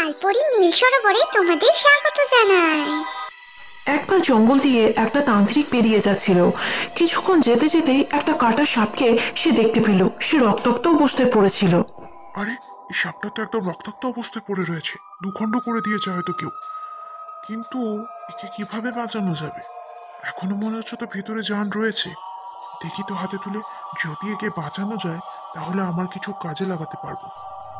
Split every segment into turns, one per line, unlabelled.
লালপরি নীল সরোবরে তোমাদের স্বাগত জানাই।
একবার জঙ্গল দিয়ে একটা তান্ত্রিক পেরিয়ে যাচ্ছিল। কিছুক্ষণ যেতে যেতেই একটা কাটা সাপকে সে দেখতে পেল। সে রক্তাক্ত অবস্থায় পড়েছিল।
আরে, এই সাপটা তো একদম রক্তাক্ত অবস্থায় পড়ে রয়েছে। দুখণ্ড করে দিয়েছে হয়তো কেউ। কিন্তু একে কিভাবে বাঁচানো যাবে? এখনো মনে হচ্ছে তো ভেতরে জান রয়েছে। দেখি তো হাতে তুলে, যদি একে বাঁচানো যায় তাহলে আমার কিছু কাজে লাগাতে পারবো।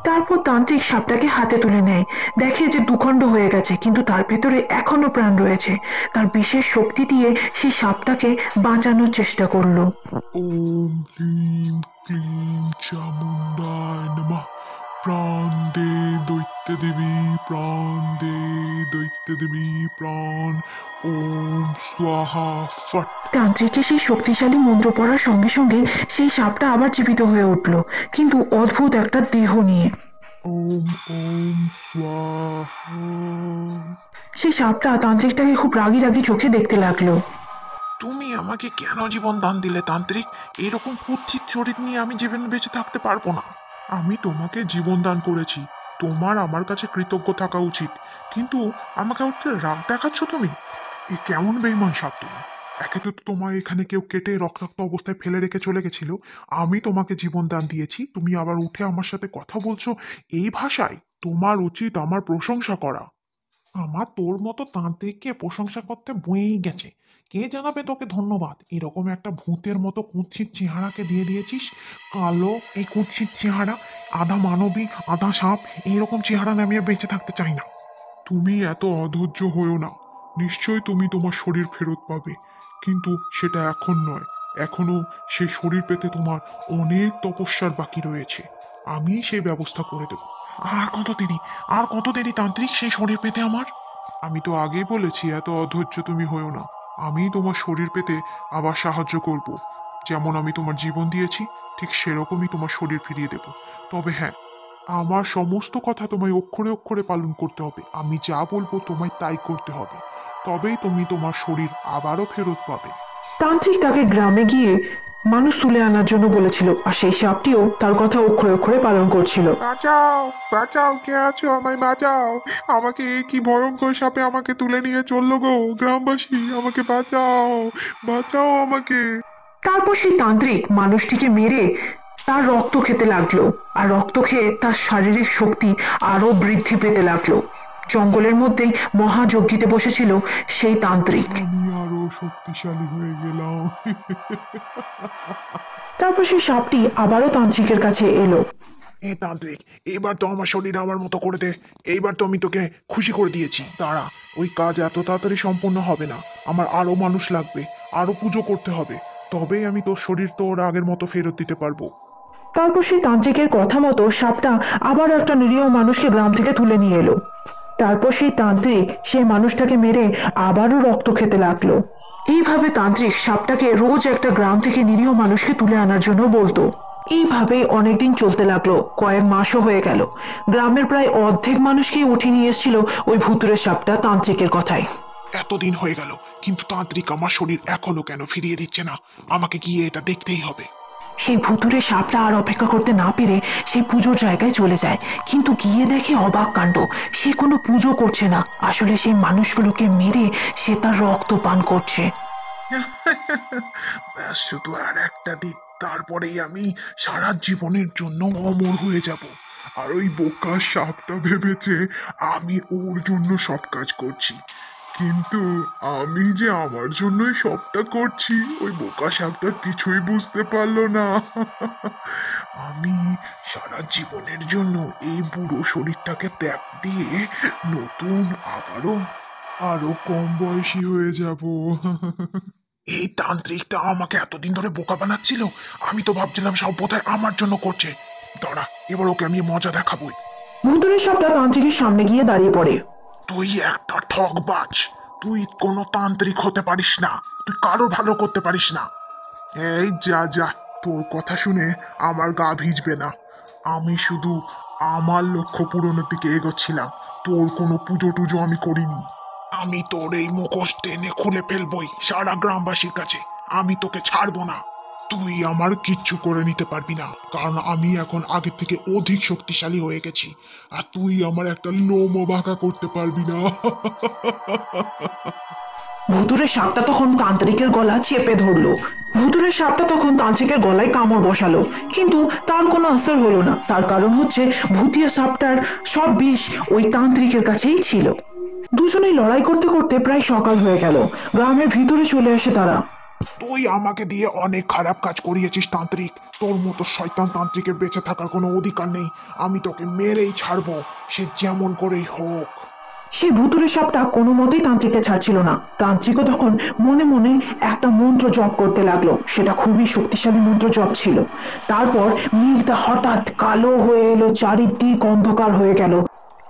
তারপর তান্ত্রিক সাপটাকে হাতে তুলে নেয়। দেখে যে দুখণ্ড হয়ে গেছে, কিন্তু তার ভেতরে এখনো প্রাণ রয়েছে। তার বিশেষ শক্তি দিয়ে সেই সাপটাকে বাঁচানোর চেষ্টা করলো।
ওম হ্লিম ক্লিম চামুন্ডায় নমঃ। প্রাণ দে দৈত্য দেবী, প্রাণ দে দৈত্য দেবী, প্রাণ। ওম স্বাহা ফট।
তান্ত্রিকের সেই শক্তিশালী মন্ত্র পড়ার সঙ্গে সঙ্গে সেই সাপটা আবার জীবিত হয়ে উঠল, কিন্তু অদ্ভুত একটা দেহ নিয়ে।
ওম ওম স্বাহা।
সেই সাপটা তান্ত্রিকটাকে খুব রাগী রাগী চোখে দেখতে লাগলো।
তুমি আমাকে কেন জীবন দান দিলে তান্ত্রিক? এরকম কুৎসিত শরীর নিয়ে আমি জীবন বেঁচে থাকতে পারবো না। আমি তোমাকে জীবন দান করেছি, তোমার আমার কাছে কৃতজ্ঞ থাকা উচিত। কিন্তু আমাকে উঠে রাগ দেখাচ্ছ তুমি? এ কেমন বেইমান সাপ তুমি! একে তো তোমায় এখানে কেউ কেটে রক্তাক্ত অবস্থায় ফেলে রেখে চলে গেছিল। আমি তোমাকে জীবন দান দিয়েছি, তুমি আবার উঠে আমার সাথে কথা বলছো এই ভাষায়? তোমার উচিত আমার প্রশংসা করা। আমার তোর মতো তান্ত্রিককে প্রশংসা করতে বয়েই গেছে। কে জানাবে তোকে ধন্যবাদ? এরকম একটা ভূতের মতো কুৎসিত চেহারাকে দিয়ে দিয়েছিস। কালো এই কুৎসিত চেহারা, আধা মানবী আধা সাপ, এইরকম চেহারা নিয়ে আমি আর বেঁচে থাকতে চাই না। তুমি এত অধৈর্য হয়েও না। নিশ্চয়ই তুমি তোমার শরীর ফেরত পাবে, কিন্তু সেটা এখন নয়। এখনো সেই শরীর পেতে তোমার অনেক তপস্যার বাকি রয়েছে। আমি সেই ব্যবস্থা করে দেব। আর কত দেরি, আর কত দেরি তান্ত্রিক সেই শরীর পেতে আমার? আমি তো আগেই বলেছি, এত অধৈর্য তুমি হয়েও না। আমি তোমার শরীর পেতে আবার সাহায্য করব। যেমন আমি তোমার জীবন দিয়েছি, ঠিক সেরকমই তোমার শরীর ফিরিয়ে দেব। তবে হ্যাঁ, আমার সমস্ত কথা তোমায় অক্ষরে অক্ষরে পালন করতে হবে। আমি যা বলবো তোমায় তাই করতে হবে। তবেই তুমি তোমার শরীর আবারও ফেরত পাবে।
তান্ত্রিক তাকে গ্রামে গিয়ে মানুষ তুলে আনার জন্য বলেছিল, আর সেই সাপটিও তার কথা অক্ষরে অক্ষরে পালন করছিল।
বাঁচাও, বাঁচাও, কে আছো? আমায় বাঁচাও। আমাকে এই কি ভয়ঙ্কর সাপে আমাকে তুলে নিয়ে চললো গো! গ্রামবাসী, আমাকে বাঁচাও, বাঁচাও আমাকে।
তারপর সেই তান্ত্রিক মানুষটিকে মেরে তার রক্ত খেতে লাগলো, আর রক্ত খেয়ে তার শারীরিক শক্তি আরো বৃদ্ধি পেতে লাগলো। জঙ্গলের মধ্যেই মহাযজ্ঞিতে বসেছিল সেই তান্ত্রিক।
আমি আরো শক্তিশালী হয়ে গেলাম।
তারপর সেই সাপটি আবারও তান্ত্রিকের কাছে এলো।
এ তান্ত্রিক, এবার তো আমার শরীর আমার মতো করে দে। এইবার তো আমি তোকে খুশি করে দিয়েছি। দাঁড়া, ওই কাজ এত তাড়াতাড়ি সম্পূর্ণ হবে না। আমার আরো মানুষ লাগবে, আরো পুজো করতে হবে। তবেই আমি তোর শরীর তোর আগের মতো ফেরত দিতে পারবো।
তারপর সেই তান্ত্রিকের কথা মতো সাপটা আবার একটা নিরীহ মানুষকে গ্রাম থেকে তুলে নিয়ে এলো। তারপর সেই তান্ত্রিক সেই মানুষটাকে মেরে আবারও রক্ত খেতে লাগলো। এইভাবে তান্ত্রিক সাপটাকে রোজ একটা গ্রাম থেকে নিরীহ মানুষকে তুলে আনার জন্য বলতো। এইভাবে অনেকদিন চলতে লাগলো, কয়েক মাসও হয়ে গেল। গ্রামের প্রায় অর্ধেক মানুষকেই উঠিয়ে নিয়ে এসেছিল ওই ভুতুড়ে সাপটা তান্ত্রিকের কথায়।
এতদিন হয়ে গেল, কিন্তু তান্ত্রিক আমার শরীর এখনো কেন ফিরিয়ে দিচ্ছে না? আমাকে গিয়ে এটা দেখতেই হবে।
সেই ভুতুড়ে সাপটা আর অপেক্ষা করতে না পেরে সেই পুজোর জায়গায় চলে যায়, কিন্তু গিয়ে দেখে অবাক কাণ্ড। সে কোনো পুজো করছে না, আসলে সেই মানুষগুলোকে মেরে সে তার রক্ত পান করছে।
ব্যাস, শুধু আর একটা দিন, তারপরেই আমি সারা জীবনের জন্য অমর হয়ে যাব। আর ওই বোকা সাপটা ভেবেছে আমি ওর জন্য সব কাজ করছি, কিন্তু আমি যে আমার জন্যই সবটা করছি ওই বোকা সাপটা কিছুই বুঝতে পারলো না। আমি সারা জীবনের জন্য এই বুড়ো শরীরটাকে ত্যাগ দিয়ে নতুন আবারও আরো কম বয়সী হয়ে যাব। এই তান্ত্রিকটা আমাকে এতদিন ধরে বোকা বানাচ্ছিল। আমি তো ভাবছিলাম সব বোধহয় আমার জন্য করছে। দাঁড়া, এবার ওকে আমি মজা দেখাবই।
ভুতুড়ে সাপটা তান্ত্রিকের সামনে গিয়ে দাঁড়িয়ে পড়ে।
তুই একটা ঠকবাজ। তুই কোনো তান্ত্রিক হতে পারিস না। তুই কারো ভালো করতে পারিস না। এই যা যা, তোর কথা শুনে আমার গা ভিজবে না। আমি শুধু আমার লক্ষ্য পূরণের দিকে এগোচ্ছিলাম। তোর কোনো পুজো টুজো আমি করিনি। আমি তোর এই মুখোশ টেনে খুলে ফেলবই সারা গ্রামবাসীর কাছে। আমি তোকে ছাড়বো না। তুই আমার কিচ্ছু করে নিতে পারবি না, কারণ আমি এখন আগের থেকে অধিক শক্তিশালী হয়ে গেছি। আর তুই আমার একটা লোমও বাঁকা করতে পারবি না।
ভুতুড়ে সাপটা তখন তান্ত্রিকের গলা চেপে ধরলো। ভুতুড়ে সাপটা তখন তান্ত্রিকের গলায় কামড় বসালো, কিন্তু তার কোনো আসর হলো না। তার কারণ হচ্ছে ভুতিয়া সাপটার সব বিষ ওই তান্ত্রিকের কাছেই ছিল। দুজনেই লড়াই করতে করতে প্রায় সকাল হয়ে গেল। গ্রামের ভিতরে চলে আসে তারা।
তুই আমাকে দিয়ে অনেক খারাপ কাজ করিয়েছিস তান্ত্রিক। তোর মতো শয়তান তান্ত্রিকের বেঁচে থাকার কোনো অধিকার নেই। আমি তোকে মেরেই ছাড়বো, সে যেমন করেই হোক।
সেই ভুতুড়ে সাপটা কোনো মতেই তান্ত্রিককে ছাড়ছিল না। তান্ত্রিকও তখন মনে মনে একটা মন্ত্র জপ করতে লাগলো। সেটা খুবই শক্তিশালী মন্ত্র জপ ছিল। তারপর মেঘটা হঠাৎ কালো হয়ে এলো, চারিদিক অন্ধকার হয়ে গেল।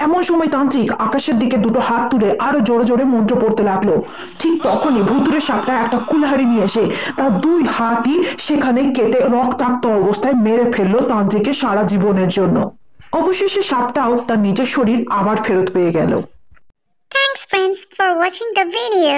এমন সময় তান্ত্রিক আকাশের দিকে দুটো হাত তুলে আরো জোরে জোরে মন্ত্র পড়তে লাগলো। ঠিক তখনই ভুতুড়ে সাপটা একটা কুলহাড়ি নিয়ে এসে তার দুই হাতই সেখানে কেটে রক্তাক্ত অবস্থায় মেরে ফেললো তান্ত্রিকের সারা জীবনের জন্য। অবশেষে সাপটাও তার নিজের শরীর আবার ফেরত পেয়ে গেল।
Thanks friends for watching the video.